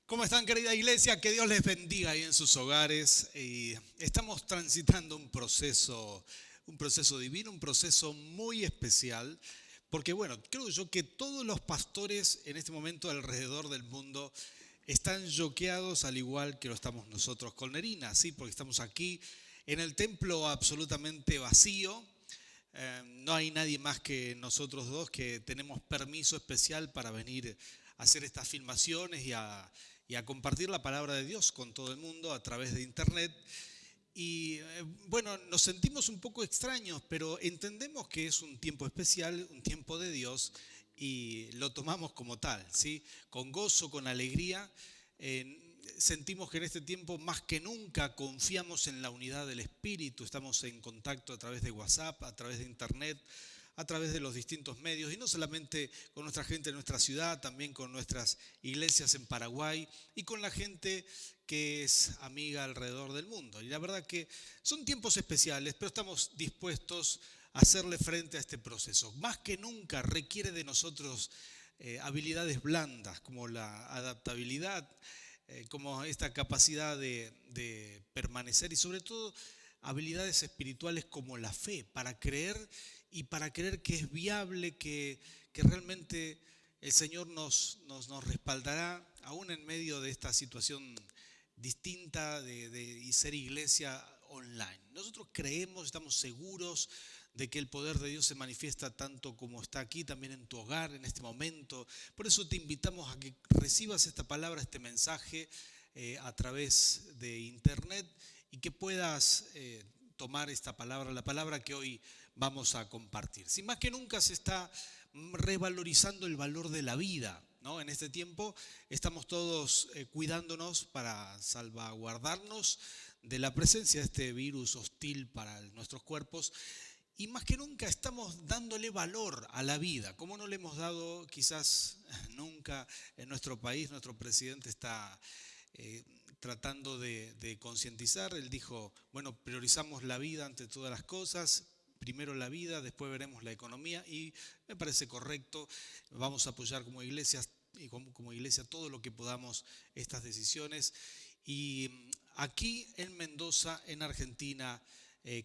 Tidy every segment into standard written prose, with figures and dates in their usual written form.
¿Cómo están, querida iglesia? Que Dios les bendiga ahí en sus hogares. Y estamos transitando un proceso divino, un proceso muy especial, porque bueno, creo yo que todos los pastores en este momento alrededor del mundo están yoqueados al igual que lo estamos nosotros con Nerina, ¿sí? Porque estamos aquí en el templo absolutamente vacío. No hay nadie más que nosotros dos que tenemos permiso especial para venir a hacer estas filmaciones y a compartir la palabra de Dios con todo el mundo a través de internet. Y bueno, nos sentimos un poco extraños, pero entendemos que es un tiempo especial, un tiempo de Dios, y lo tomamos como tal, ¿sí? Con gozo, con alegría. Sentimos que en este tiempo más que nunca confiamos en la unidad del Espíritu, estamos en contacto a través de WhatsApp, a través de internet, a través de los distintos medios, y no solamente con nuestra gente en nuestra ciudad, también con nuestras iglesias en Paraguay y con la gente que es amiga alrededor del mundo. Y la verdad que son tiempos especiales, pero estamos dispuestos a hacerle frente a este proceso. Más que nunca requiere de nosotros habilidades blandas como la adaptabilidad, como esta capacidad de permanecer y sobre todo habilidades espirituales como la fe para creer y para creer que es viable, que realmente el Señor nos respaldará aún en medio de esta situación distinta y ser iglesia online. Nosotros creemos, estamos seguros de que el poder de Dios se manifiesta tanto como está aquí, también en tu hogar en este momento. Por eso te invitamos a que recibas esta palabra, este mensaje a través de internet y que puedas tomar esta palabra, la palabra que hoy vamos a compartir. Si más que nunca se está revalorizando el valor de la vida, ¿no? En este tiempo estamos todos cuidándonos para salvaguardarnos de la presencia de este virus hostil para nuestros cuerpos. Y más que nunca estamos dándole valor a la vida, como no le hemos dado quizás nunca en nuestro país. Nuestro presidente está tratando de concientizar. Él dijo, bueno, priorizamos la vida ante todas las cosas, primero la vida, después veremos la economía, y me parece correcto. Vamos a apoyar como iglesias y como iglesia todo lo que podamos estas decisiones. Y aquí en Mendoza, en Argentina,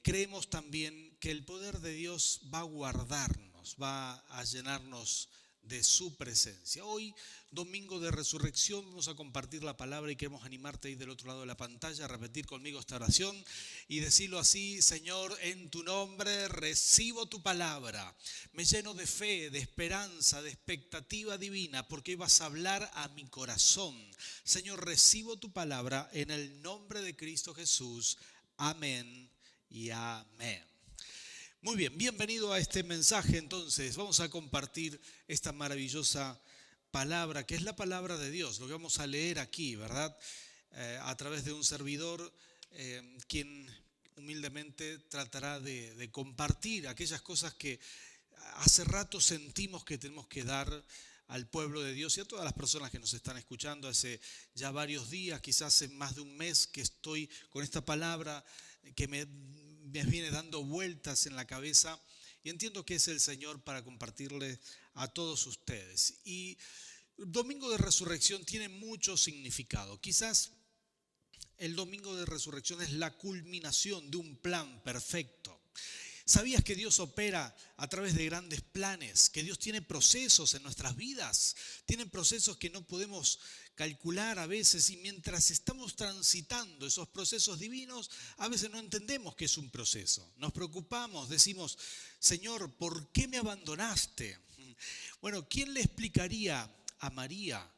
creemos también que el poder de Dios va a guardarnos, va a llenarnos de su presencia. Hoy, domingo de resurrección, vamos a compartir la palabra y queremos animarte ahí del otro lado de la pantalla a repetir conmigo esta oración y decirlo así: Señor, en tu nombre recibo tu palabra, me lleno de fe, de esperanza, de expectativa divina, porque hoy vas a hablar a mi corazón. Señor, recibo tu palabra en el nombre de Cristo Jesús. Amén y amén. Muy bien, bienvenido a este mensaje. Entonces vamos a compartir esta maravillosa palabra, que es la palabra de Dios, lo que vamos a leer aquí, ¿verdad? A través de un servidor, quien humildemente tratará de compartir aquellas cosas que hace rato sentimos que tenemos que dar al pueblo de Dios y a todas las personas que nos están escuchando. Hace ya varios días, quizás hace más de un mes, que estoy con esta palabra que me viene dando vueltas en la cabeza, y entiendo que es el Señor para compartirle a todos ustedes. Y Domingo de Resurrección tiene mucho significado. Quizás el Domingo de Resurrección es la culminación de un plan perfecto. ¿Sabías que Dios opera a través de grandes planes? Que Dios tiene procesos en nuestras vidas, tiene procesos que no podemos calcular a veces, y mientras estamos transitando esos procesos divinos, a veces no entendemos que es un proceso. Nos preocupamos, decimos, Señor, ¿por qué me abandonaste? Bueno, ¿quién le explicaría a María,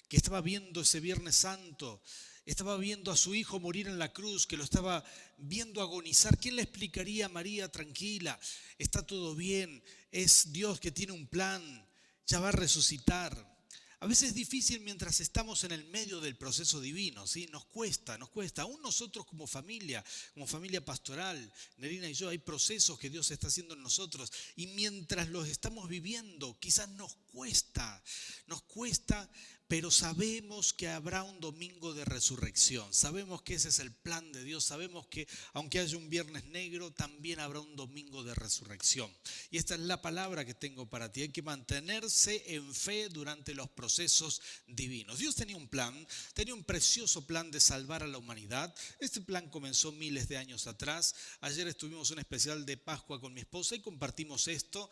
que estaba viendo ese Viernes Santo, estaba viendo a su hijo morir en la cruz, que lo estaba viendo agonizar? ¿Quién le explicaría a María, tranquila, está todo bien, es Dios que tiene un plan, ya va a resucitar? A veces es difícil mientras estamos en el medio del proceso divino, ¿sí? Nos cuesta. Aún nosotros como familia pastoral, Nerina y yo, hay procesos que Dios está haciendo en nosotros, y mientras los estamos viviendo, quizás nos cuesta, pero sabemos que habrá un domingo de resurrección. Sabemos que ese es el plan de Dios. Sabemos que aunque haya un viernes negro, también habrá un domingo de resurrección. Y esta es la palabra que tengo para ti. Hay que mantenerse en fe durante los procesos divinos. Dios tenía un precioso plan de salvar a la humanidad. Este plan comenzó miles de años atrás. Ayer estuvimos en un especial de Pascua con mi esposa y compartimos esto,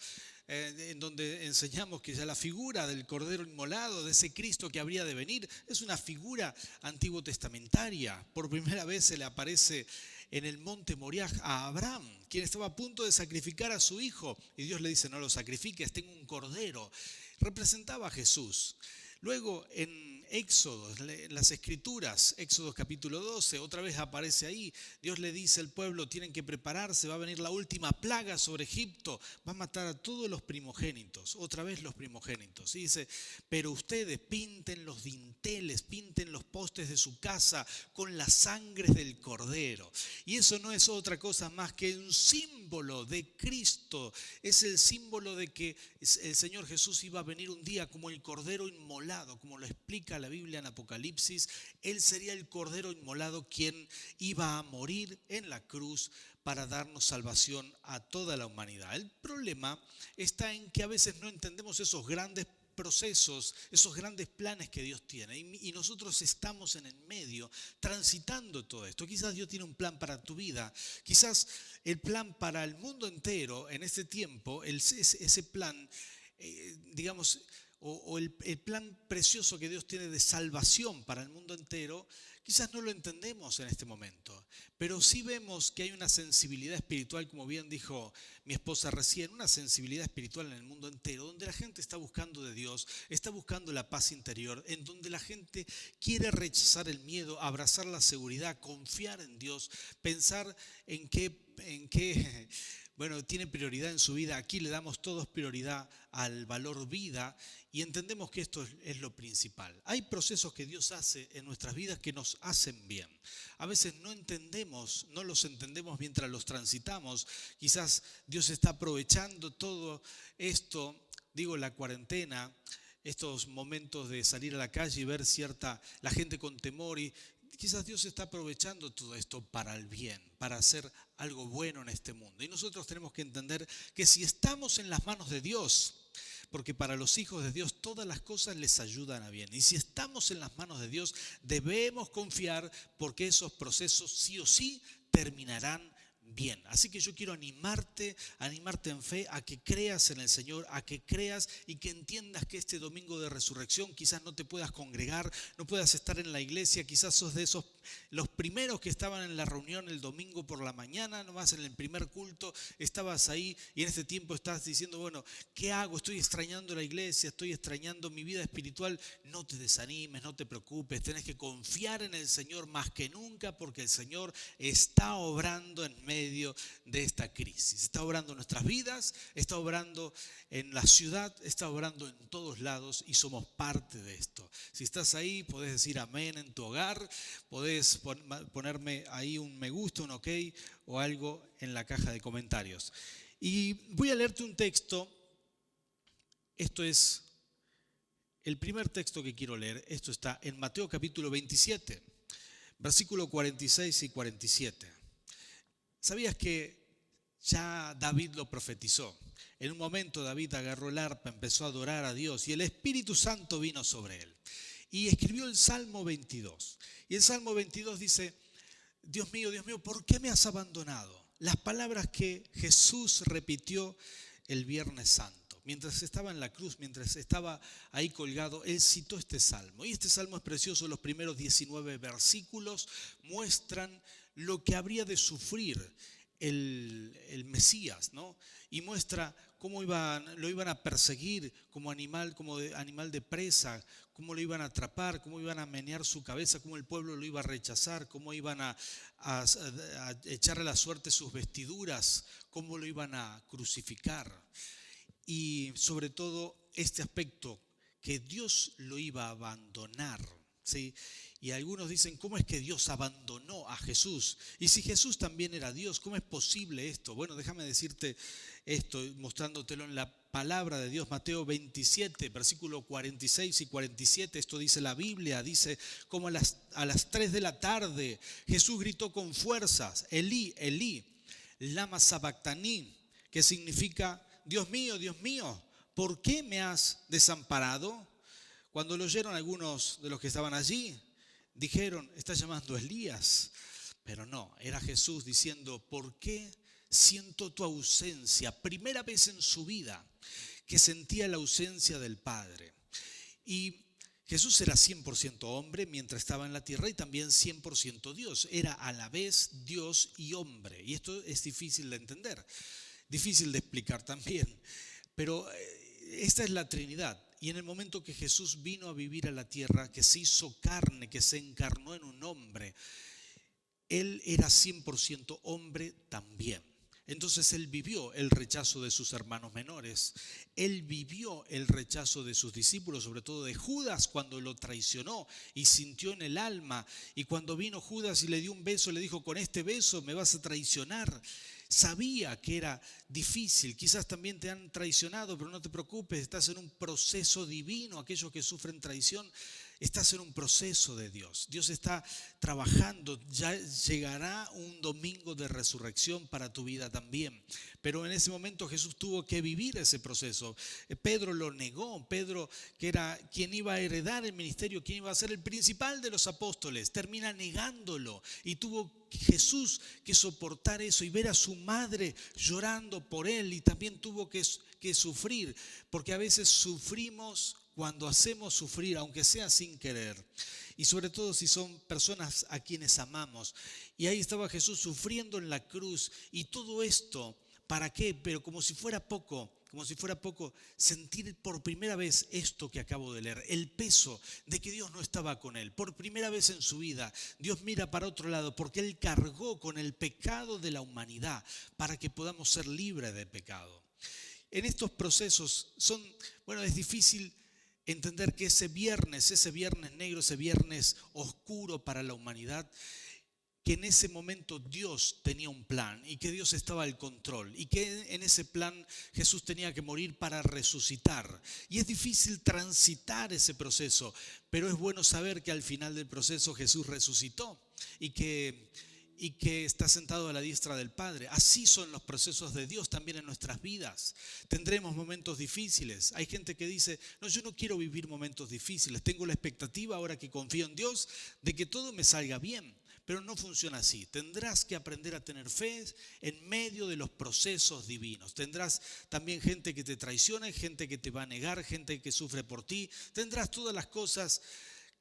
en donde enseñamos que ya la figura del Cordero Inmolado, de ese Cristo que habría de venir, es una figura antiguo testamentaria. Por primera vez se le aparece en el monte Moriah a Abraham, quien estaba a punto de sacrificar a su hijo. Y Dios le dice, no lo sacrifiques, tengo un cordero. Representaba a Jesús. Luego en Éxodo, en las Escrituras, Éxodo capítulo 12, otra vez aparece ahí. Dios le dice al pueblo, tienen que prepararse, va a venir la última plaga sobre Egipto, va a matar a todos los primogénitos, otra vez los primogénitos. Y dice, pero ustedes pinten los dinteles, pinten los postes de su casa con la sangre del cordero. Y eso no es otra cosa más que un símbolo de Cristo. Es el símbolo de que el Señor Jesús iba a venir un día como el cordero inmolado, como lo explica la Biblia en Apocalipsis. Él sería el cordero inmolado quien iba a morir en la cruz para darnos salvación a toda la humanidad. El problema está en que a veces no entendemos esos grandes procesos, esos grandes planes que Dios tiene, y nosotros estamos en el medio transitando todo esto. Quizás Dios tiene un plan para tu vida, quizás el plan para el mundo entero en este tiempo, ese plan, digamos, o el plan precioso que Dios tiene de salvación para el mundo entero, quizás no lo entendemos en este momento, pero sí vemos que hay una sensibilidad espiritual, como bien dijo mi esposa recién, una sensibilidad espiritual en el mundo entero, donde la gente está buscando de Dios, está buscando la paz interior, en donde la gente quiere rechazar el miedo, abrazar la seguridad, confiar en Dios, pensar en qué bueno, tiene prioridad en su vida. Aquí le damos todos prioridad al valor vida y entendemos que esto es lo principal. Hay procesos que Dios hace en nuestras vidas que nos hacen bien. A veces no los entendemos mientras los transitamos. Quizás Dios está aprovechando todo esto, la cuarentena, estos momentos de salir a la calle y ver la gente con temor, y quizás Dios está aprovechando todo esto para el bien, para hacer algo bueno en este mundo. Y nosotros tenemos que entender que si estamos en las manos de Dios, porque para los hijos de Dios todas las cosas les ayudan a bien. Y si estamos en las manos de Dios, debemos confiar porque esos procesos sí o sí terminarán bien. Así que yo quiero animarte en fe a que creas en el Señor, a que creas y que entiendas que este domingo de resurrección quizás no te puedas congregar, no puedas estar en la iglesia, quizás sos de los primeros que estaban en la reunión el domingo por la mañana, nomás en el primer culto, estabas ahí y en este tiempo estás diciendo, bueno, ¿qué hago? Estoy extrañando la iglesia, estoy extrañando mi vida espiritual. No te desanimes, no te preocupes, tenés que confiar en el Señor más que nunca porque el Señor está obrando en medio de esta crisis. Está obrando en nuestras vidas, está obrando en la ciudad, está obrando en todos lados y somos parte de esto. Si estás ahí, podés decir amén en tu hogar, podés ponerme ahí un me gusta, un ok o algo en la caja de comentarios. Y voy a leerte un texto. Esto es el primer texto que quiero leer. Esto está en Mateo capítulo 27, versículo 46 y 47. ¿Sabías que ya David lo profetizó? En un momento David agarró el arpa, empezó a adorar a Dios y el Espíritu Santo vino sobre él. Y escribió el Salmo 22. Y el Salmo 22 dice, Dios mío, ¿por qué me has abandonado? Las palabras que Jesús repitió el Viernes Santo. Mientras estaba en la cruz, mientras estaba ahí colgado, él citó este salmo. Y este salmo es precioso. Los primeros 19 versículos muestran lo que habría de sufrir el Mesías, ¿no? Y muestra cómo lo iban a perseguir como animal de presa, cómo lo iban a atrapar, cómo iban a menear su cabeza, cómo el pueblo lo iba a rechazar, cómo iban a echarle a la suerte sus vestiduras, cómo lo iban a crucificar. Y sobre todo este aspecto, que Dios lo iba a abandonar, ¿sí? Y algunos dicen, ¿cómo es que Dios abandonó a Jesús? Y si Jesús también era Dios, ¿cómo es posible esto? Bueno, déjame decirte esto, mostrándotelo en la palabra de Dios. Mateo 27, versículo 46 y 47, esto dice la Biblia, dice, como a las 3 de la tarde, Jesús gritó con fuerzas, Elí, Elí, lama sabactaní, que significa, Dios mío, ¿por qué me has desamparado? Cuando lo oyeron algunos de los que estaban allí, dijeron, está llamando a Elías. Pero no, era Jesús diciendo, ¿por qué siento tu ausencia? Primera vez en su vida que sentía la ausencia del Padre. Y Jesús era 100% hombre mientras estaba en la tierra y también 100% Dios. Era a la vez Dios y hombre. Y esto es difícil de entender, difícil de explicar también. Pero esta es la Trinidad. Y en el momento que Jesús vino a vivir a la tierra, que se hizo carne, que se encarnó en un hombre, Él era 100% hombre también. Entonces Él vivió el rechazo de sus hermanos menores. Él vivió el rechazo de sus discípulos, sobre todo de Judas cuando lo traicionó y sintió en el alma. Y cuando vino Judas y le dio un beso, le dijo, con este beso me vas a traicionar. Sabía que era difícil, quizás también te han traicionado, pero no te preocupes, estás en un proceso divino. Aquellos que sufren traición, estás en un proceso de Dios. Dios está trabajando, ya llegará un domingo de resurrección para tu vida también. Pero en ese momento Jesús tuvo que vivir ese proceso. Pedro lo negó, Pedro, que era quien iba a heredar el ministerio, quien iba a ser el principal de los apóstoles, termina negándolo y tuvo Jesús que soportar eso y ver a su madre llorando por él, y también tuvo que sufrir, porque a veces sufrimos cuando hacemos sufrir, aunque sea sin querer, y sobre todo si son personas a quienes amamos. Y ahí estaba Jesús sufriendo en la cruz, y todo esto, ¿para qué? Pero como si fuera poco, sentir por primera vez esto que acabo de leer, el peso de que Dios no estaba con él. Por primera vez en su vida, Dios mira para otro lado, porque Él cargó con el pecado de la humanidad para que podamos ser libres de pecado. En estos procesos es difícil entender que ese viernes negro, ese viernes oscuro para la humanidad, que en ese momento Dios tenía un plan y que Dios estaba al control y que en ese plan Jesús tenía que morir para resucitar. Y es difícil transitar ese proceso, pero es bueno saber que al final del proceso Jesús resucitó y que está sentado a la diestra del Padre. Así son los procesos de Dios también en nuestras vidas. Tendremos momentos difíciles. Hay gente que dice, no, yo no quiero vivir momentos difíciles. Tengo la expectativa, ahora que confío en Dios, de que todo me salga bien. Pero no funciona así. Tendrás que aprender a tener fe en medio de los procesos divinos. Tendrás también gente que te traiciona, gente que te va a negar, gente que sufre por ti. Tendrás todas las cosas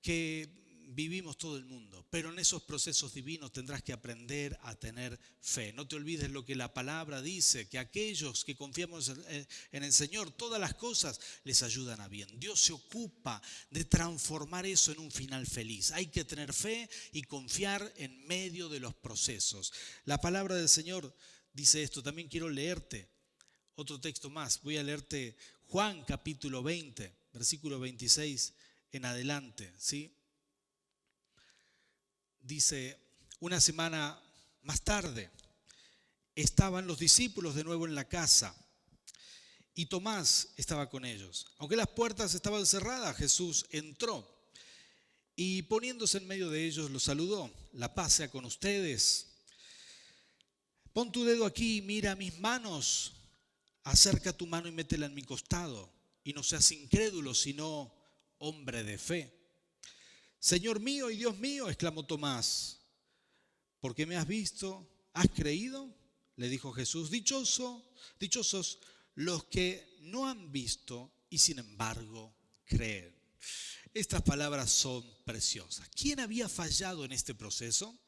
que vivimos todo el mundo, pero en esos procesos divinos tendrás que aprender a tener fe. No te olvides lo que la palabra dice, que aquellos que confiamos en el Señor, todas las cosas les ayudan a bien. Dios se ocupa de transformar eso en un final feliz. Hay que tener fe y confiar en medio de los procesos. La palabra del Señor dice esto. También quiero leerte otro texto más. Voy a leerte Juan capítulo 20, versículo 26 en adelante, ¿sí? Dice, una semana más tarde estaban los discípulos de nuevo en la casa y Tomás estaba con ellos. Aunque las puertas estaban cerradas, Jesús entró y poniéndose en medio de ellos los saludó. La paz sea con ustedes. Pon tu dedo aquí y mira mis manos. Acerca tu mano y métela en mi costado. Y no seas incrédulo, sino hombre de fe. Señor mío y Dios mío, exclamó Tomás, ¿por qué me has visto? ¿Has creído? Le dijo Jesús, dichosos los que no han visto y sin embargo creen. Estas palabras son preciosas. ¿Quién había fallado en este proceso?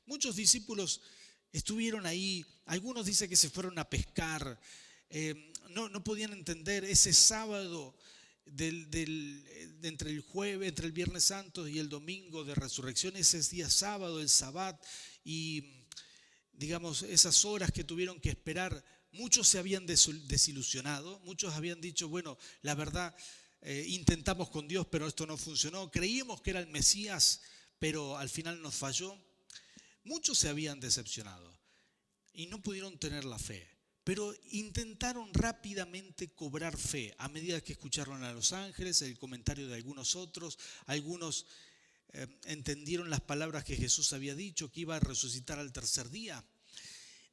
Muchos discípulos estuvieron ahí, algunos dicen que se fueron a pescar, no podían entender ese sábado entre el Viernes Santo y el domingo de resurrección, ese día sábado, el Sabbat, y digamos esas horas que tuvieron que esperar. Muchos se habían desilusionado, muchos habían dicho, bueno, la verdad, intentamos con Dios, pero esto no funcionó, creímos que era el Mesías, pero al final nos falló. Muchos se habían decepcionado y no pudieron tener la fe. pero intentaron rápidamente cobrar fe a medida que escucharon a los ángeles, el comentario de algunos otros. Algunos entendieron las palabras que Jesús había dicho, que iba a resucitar al tercer día.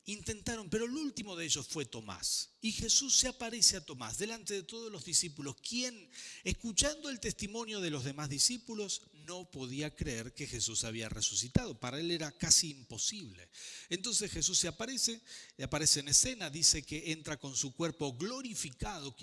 Intentaron, pero el último de ellos fue Tomás. Y Jesús se aparece a Tomás delante de todos los discípulos, quien, escuchando el testimonio de los demás discípulos, no podía creer que Jesús había resucitado. Para él era casi imposible. Entonces Jesús se aparece en escena, dice que entra con su cuerpo glorificado.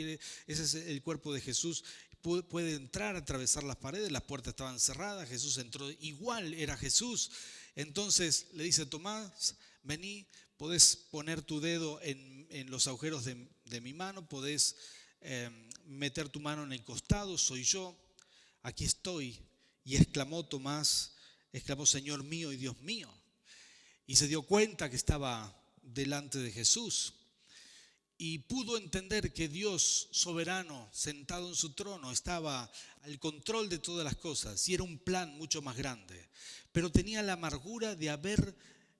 Ese es el cuerpo de Jesús. Puede entrar, atravesar las paredes, las puertas estaban cerradas, Jesús entró, igual era Jesús. Entonces le dice: Tomás, vení, podés poner tu dedo en los agujeros de mi mano, podés meter tu mano en el costado, soy yo, aquí estoy. Y exclamó Tomás, Señor mío y Dios mío. Y se dio cuenta que estaba delante de Jesús. Y pudo entender que Dios soberano, sentado en su trono, estaba al control de todas las cosas y era un plan mucho más grande. Pero tenía la amargura de haber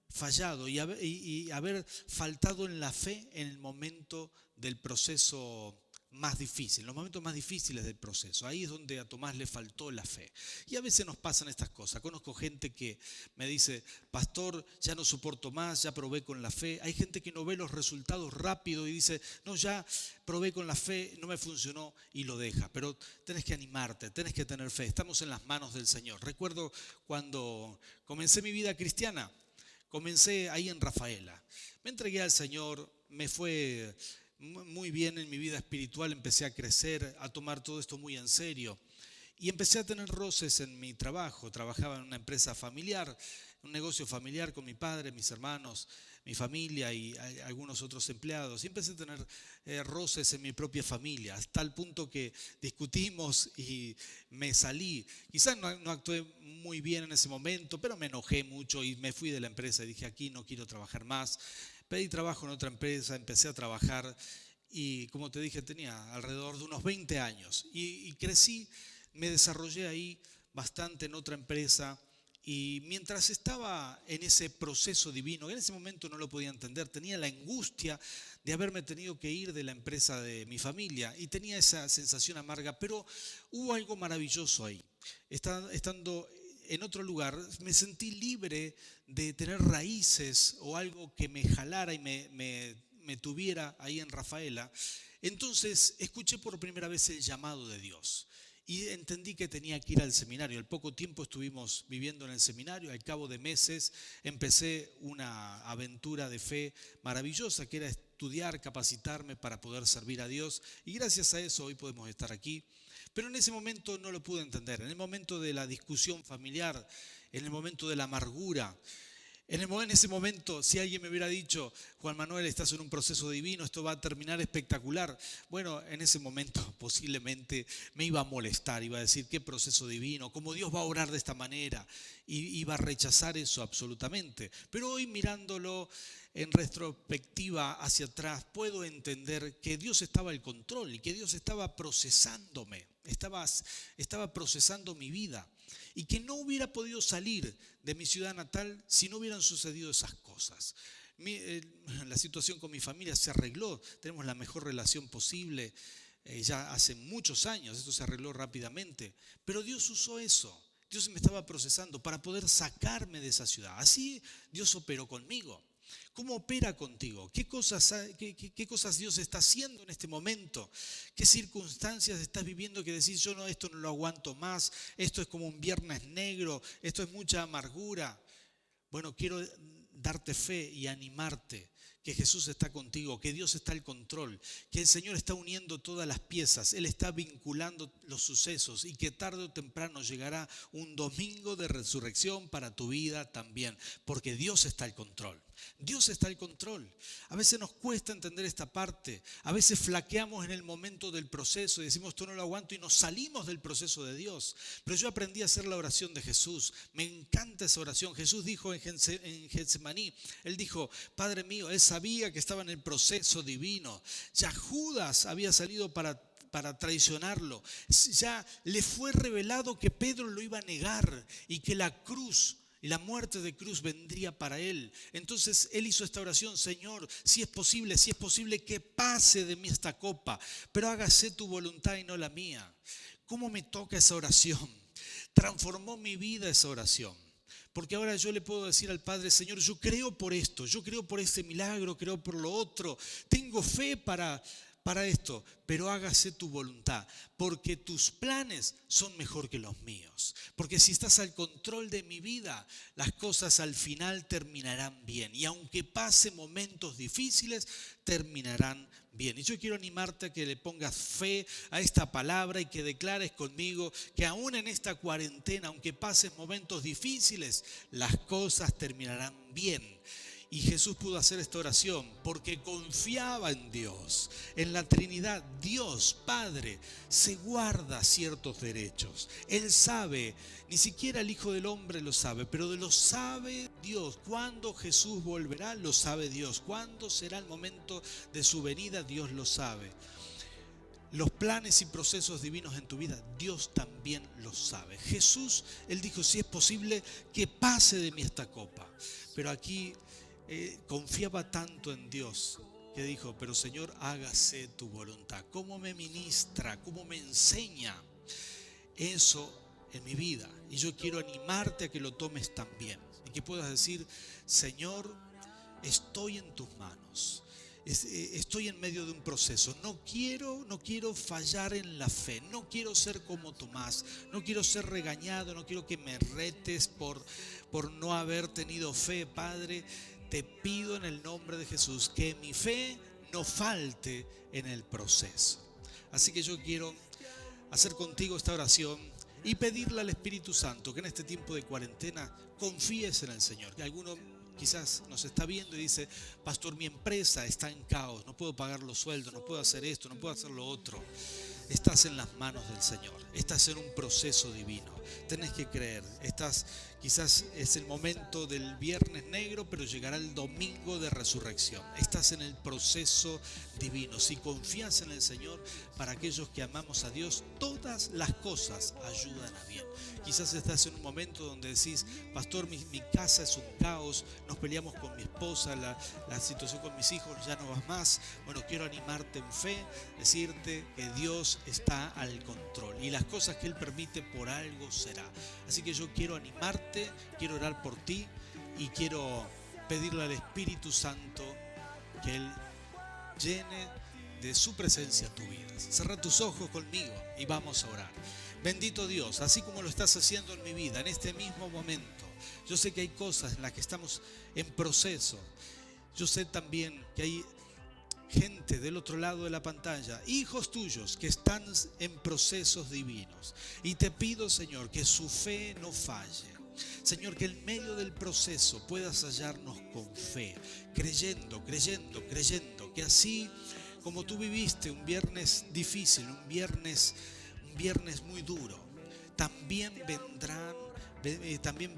fallado y haber faltado en la fe en el momento del proceso más difícil, los momentos más difíciles del proceso. Ahí es donde a Tomás le faltó la fe. Y a veces nos pasan estas cosas. Conozco gente que me dice: pastor, ya no soporto más, ya probé con la fe. Hay gente que no ve los resultados rápido y dice: no, ya probé con la fe, no me funcionó, y lo deja. Pero tenés que animarte, tenés que tener fe. Estamos en las manos del Señor. Recuerdo cuando comencé mi vida cristiana, comencé ahí en Rafaela. Me entregué al Señor, me fue muy bien en mi vida espiritual, empecé a crecer, a tomar todo esto muy en serio. Y empecé a tener roces en mi trabajo. Trabajaba en una empresa familiar, un negocio familiar con mi padre, mis hermanos, mi familia y algunos otros empleados. Y empecé a tener roces en mi propia familia, hasta el punto que discutimos y me salí. Quizás no actué muy bien en ese momento, pero me enojé mucho y me fui de la empresa y dije: aquí no quiero trabajar más. Pedí trabajo en otra empresa, empecé a trabajar y, como te dije, tenía alrededor de unos 20 años. Y crecí, me desarrollé ahí bastante en otra empresa. Y mientras estaba en ese proceso divino, en ese momento no lo podía entender, tenía la angustia de haberme tenido que ir de la empresa de mi familia y tenía esa sensación amarga, pero hubo algo maravilloso ahí. Estando en otro lugar, me sentí libre de tener raíces o algo que me jalara y me tuviera ahí en Rafaela. Entonces escuché por primera vez el llamado de Dios. Y entendí que tenía que ir al seminario. Al poco tiempo estuvimos viviendo en el seminario. Al cabo de meses empecé una aventura de fe maravillosa, que era estudiar, capacitarme para poder servir a Dios. Y gracias a eso hoy podemos estar aquí. Pero en ese momento no lo pude entender. En el momento de la discusión familiar, en el momento de la amargura, en ese momento, si alguien me hubiera dicho: Juan Manuel, estás en un proceso divino, esto va a terminar espectacular. Bueno, en ese momento posiblemente me iba a molestar, iba a decir: ¿qué proceso divino? ¿Cómo Dios va a orar de esta manera? Y iba a rechazar eso absolutamente. Pero hoy, mirándolo en retrospectiva hacia atrás, puedo entender que Dios estaba al control y que Dios estaba procesándome, estaba procesando mi vida. Y que no hubiera podido salir de mi ciudad natal si no hubieran sucedido esas cosas. La situación con mi familia se arregló, tenemos la mejor relación posible ya hace muchos años, esto se arregló rápidamente. Pero Dios usó eso, Dios me estaba procesando para poder sacarme de esa ciudad. Así Dios operó conmigo. ¿Cómo opera contigo? ¿Qué cosas Dios está haciendo en este momento? ¿Qué circunstancias estás viviendo que decís: yo esto no lo aguanto más, esto es como un viernes negro, esto es mucha amargura? Bueno, quiero darte fe y animarte que Jesús está contigo, que Dios está al control, que el Señor está uniendo todas las piezas, Él está vinculando los sucesos y que tarde o temprano llegará un domingo de resurrección para tu vida también, porque Dios está al control. Dios está al control. A veces nos cuesta entender esta parte. A veces flaqueamos en el momento del proceso y decimos: esto no lo aguanto, y nos salimos del proceso de Dios. Pero yo aprendí a hacer la oración de Jesús. Me encanta esa oración. Jesús dijo en Getsemaní, Él dijo: Padre mío, Él sabía que estaba en el proceso divino. Ya Judas había salido para traicionarlo. Ya le fue revelado que Pedro lo iba a negar y que la cruz y la muerte de cruz vendría para él. Entonces él hizo esta oración: Señor, si es posible que pase de mí esta copa, pero hágase tu voluntad y no la mía. ¿Cómo me toca esa oración? Transformó mi vida esa oración. Porque ahora yo le puedo decir al Padre: Señor, yo creo por esto, yo creo por este milagro, creo por lo otro, tengo fe para esto, pero hágase tu voluntad, porque tus planes son mejor que los míos. Porque si estás al control de mi vida, las cosas al final terminarán bien. Y aunque pase momentos difíciles, terminarán bien. Y yo quiero animarte a que le pongas fe a esta palabra y que declares conmigo que aún en esta cuarentena, aunque pases momentos difíciles, las cosas terminarán bien. Y Jesús pudo hacer esta oración porque confiaba en Dios, en la Trinidad. Dios Padre se guarda ciertos derechos. Él sabe, ni siquiera el Hijo del Hombre lo sabe, pero lo sabe Dios. ¿Cuándo Jesús volverá? Lo sabe Dios. ¿Cuándo será el momento de su venida? Dios lo sabe. Los planes y procesos divinos en tu vida, Dios también los sabe. Jesús, Él dijo: si es posible que pase de mí esta copa. Pero aquí confiaba tanto en Dios que dijo: pero Señor, hágase tu voluntad. ¿Cómo me ministra? ¿Cómo me enseña eso en mi vida? Y yo quiero animarte a que lo tomes también. Y que puedas decir: Señor, estoy en tus manos. Estoy en medio de un proceso. No quiero fallar en la fe. No quiero ser como Tomás. No quiero ser regañado. No quiero que me retes por no haber tenido fe. Padre, te pido en el nombre de Jesús que mi fe no falte en el proceso. Así que yo quiero hacer contigo esta oración y pedirle al Espíritu Santo que en este tiempo de cuarentena confíes en el Señor. Que alguno quizás nos está viendo y dice: pastor, mi empresa está en caos, no puedo pagar los sueldos, no puedo hacer esto, no puedo hacer lo otro. Estás en las manos del Señor, estás en un proceso divino, tenés que creer. Quizás es el momento del viernes negro, pero llegará el domingo de resurrección. Estás en el proceso divino. Si confías en el Señor, para aquellos que amamos a Dios, todas las cosas ayudan a bien. Quizás estás en un momento donde decís: pastor, mi casa es un caos, nos peleamos con mi esposa, la situación con mis hijos ya no va más. Bueno, quiero animarte en fe, decirte que Dios está al control y las cosas que Él permite por algo será. Así que yo quiero animarte, quiero orar por ti y quiero pedirle al Espíritu Santo que Él llene de su presencia tu vida. Cerra tus ojos conmigo y vamos a orar. Bendito Dios, así como lo estás haciendo en mi vida, en este mismo momento, yo sé que hay cosas en las que estamos en proceso. Yo sé también que hay gente del otro lado de la pantalla, hijos tuyos que están en procesos divinos. Y te pido, Señor, que su fe no falle. Señor, que en medio del proceso puedas hallarnos con fe, creyendo, que así como tú viviste un viernes difícil, un viernes muy duro, también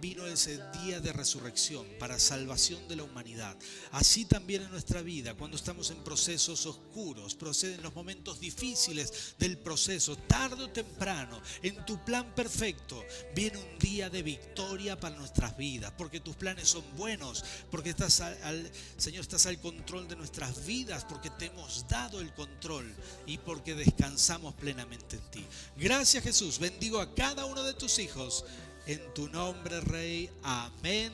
vino ese día de resurrección para salvación de la humanidad. Así también en nuestra vida, cuando estamos en procesos oscuros, en los momentos difíciles del proceso, tarde o temprano, en tu plan perfecto, viene un día de victoria para nuestras vidas, porque tus planes son buenos, porque Señor, estás al control de nuestras vidas, porque te hemos dado el control y porque descansamos plenamente en ti. Gracias, Jesús. Bendigo a cada uno de tus hijos. En tu nombre, Rey. Amén.